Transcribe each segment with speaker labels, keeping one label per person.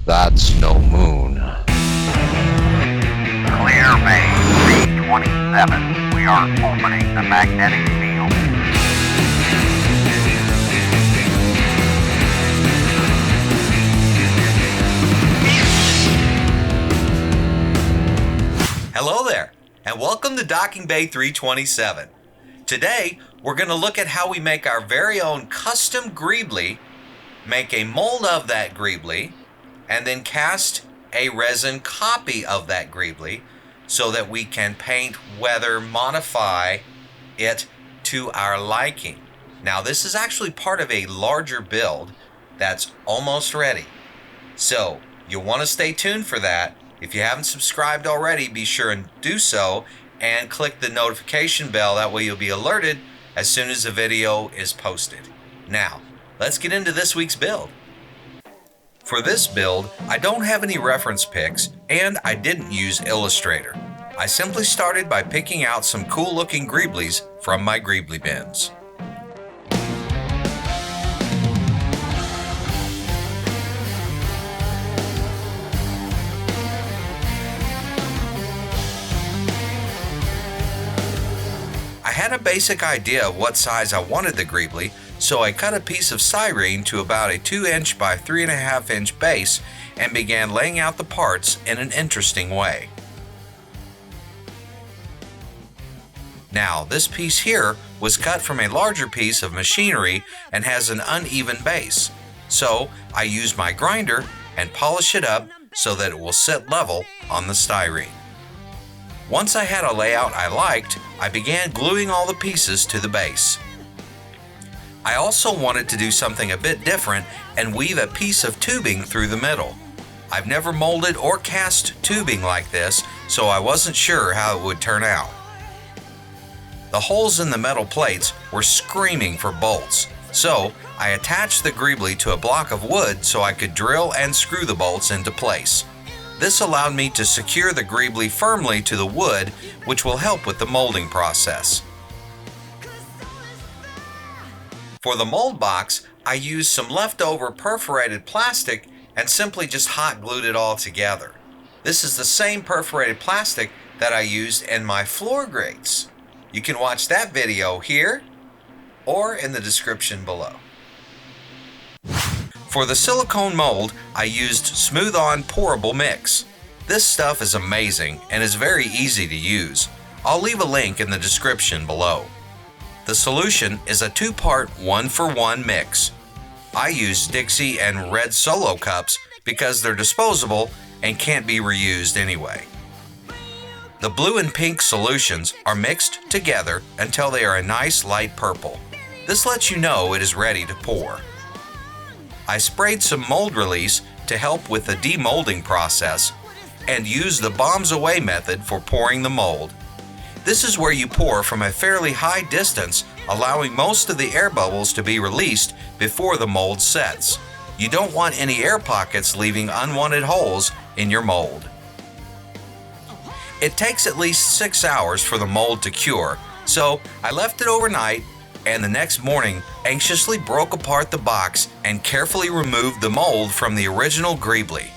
Speaker 1: That's no moon.
Speaker 2: Clear Bay B-27. We are opening the magnetic field.
Speaker 3: Hello there, and welcome to Docking Bay 327. Today, we're going to look at how we make our very own custom Greebly, make a mold of that Greebly, and then cast a resin copy of that Greebly so that we can paint, weather, modify it to our liking. Now, this is actually part of a larger build that's almost ready. So, you'll want to stay tuned for that. If you haven't subscribed already, be sure and do so and click the notification bell. That way you'll be alerted as soon as the video is posted. Now, let's get into this week's build. For this build, I don't have any reference pics and I didn't use Illustrator. I simply started by picking out some cool looking Greeblies from my Greebly bins. I had a basic idea of what size I wanted the Greebly, so I cut a piece of styrene to about a 2" by 3.5" base and began laying out the parts in an interesting way. Now, this piece here was cut from a larger piece of machinery and has an uneven base, so I used my grinder and polish it up so that it will sit level on the styrene. Once I had a layout I liked, I began gluing all the pieces to the base. I also wanted to do something a bit different and weave a piece of tubing through the middle. I've never molded or cast tubing like this, so I wasn't sure how it would turn out. The holes in the metal plates were screaming for bolts, so I attached the Greebly to a block of wood so I could drill and screw the bolts into place. This allowed me to secure the Greebly firmly to the wood, which will help with the molding process. For the mold box, I used some leftover perforated plastic and simply just hot glued it all together. This is the same perforated plastic that I used in my floor grates. You can watch that video here or in the description below. For the silicone mold, I used smooth-on pourable mix. This stuff is amazing and is very easy to use. I'll leave a link in the description below. The solution is a 2-part 1-for-1 mix. I use Dixie and red Solo cups because they're disposable and can't be reused anyway. The blue and pink solutions are mixed together until they are a nice light purple. This lets you know it is ready to pour. I sprayed some mold release to help with the demolding process and used the bombs away method for pouring the mold. This is where you pour from a fairly high distance, allowing most of the air bubbles to be released before the mold sets. You don't want any air pockets leaving unwanted holes in your mold. It takes at least 6 hours for the mold to cure, so I left it overnight and the next morning anxiously broke apart the box and carefully removed the mold from the original Greebly.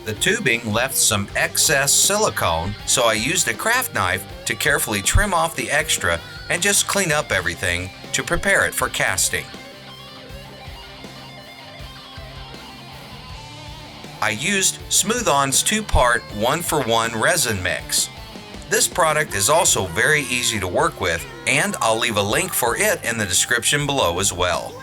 Speaker 3: The tubing left some excess silicone, so I used a craft knife to carefully trim off the extra and just clean up everything to prepare it for casting. I used Smooth-On's 2-part 1-for-1 resin mix. This product is also very easy to work with, and I'll leave a link for it in the description below as well.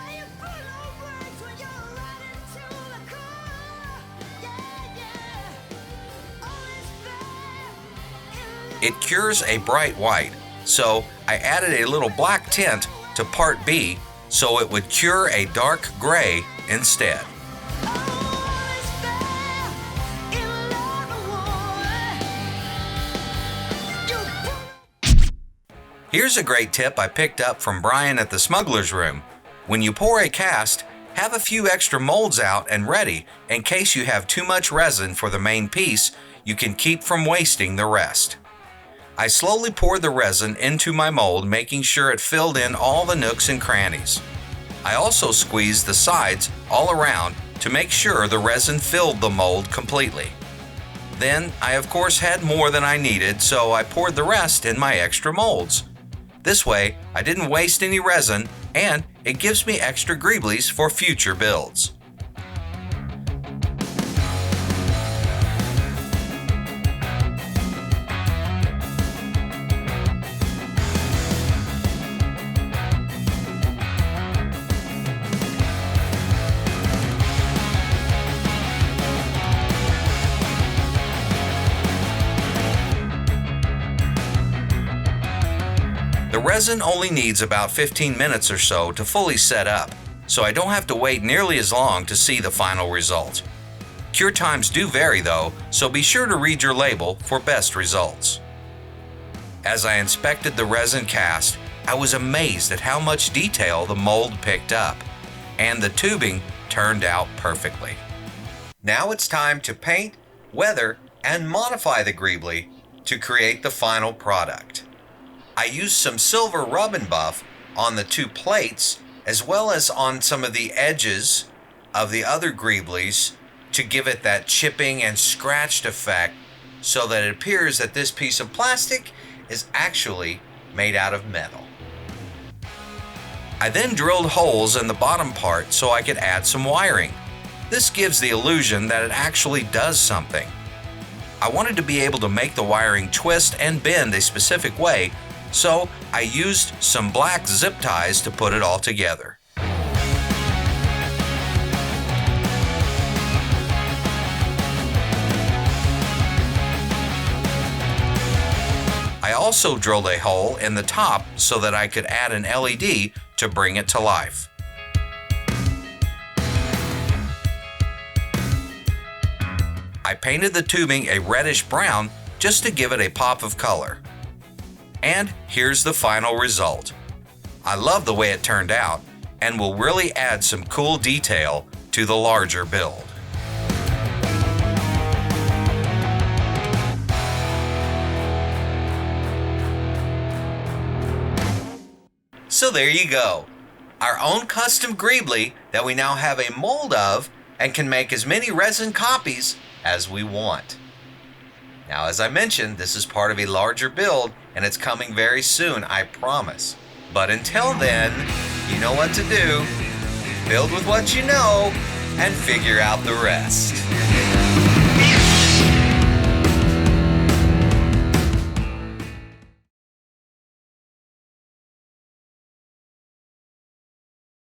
Speaker 3: It cures a bright white, so I added a little black tint to part B so it would cure a dark gray instead. Here's a great tip I picked up from Brian at the Smuggler's Room. When you pour a cast, Have a few extra molds out and ready in case you have too much resin for the main piece. You can keep from wasting the rest. I slowly poured the resin into my mold, making sure it filled in all the nooks and crannies. I also squeezed the sides all around to make sure the resin filled the mold completely. Then I of course had more than I needed, so I poured the rest in my extra molds. This way I didn't waste any resin, and it gives me extra Greeblies for future builds. The resin only needs about 15 minutes or so to fully set up, so I don't have to wait nearly as long to see the final result. Cure times do vary though, so be sure to read your label for best results. As I inspected the resin cast, I was amazed at how much detail the mold picked up, and the tubing turned out perfectly. Now it's time to paint, weather, and modify the Greebly to create the final product. I used some silver rub and buff on the two plates as well as on some of the edges of the other Greeblies to give it that chipping and scratched effect, so that it appears that this piece of plastic is actually made out of metal. I then drilled holes in the bottom part so I could add some wiring. This gives the illusion that it actually does something. I wanted to be able to make the wiring twist and bend a specific way, so I used some black zip ties to put it all together. I also drilled a hole in the top so that I could add an LED to bring it to life. I painted the tubing a reddish brown just to give it a pop of color. And here's the final result. I love the way it turned out and will really add some cool detail to the larger build. So there you go, our own custom Greebly that we now have a mold of and can make as many resin copies as we want. Now, as I mentioned, this is part of a larger build and it's coming very soon, I promise. But until then, you know what to do. Build with what you know and figure out the rest.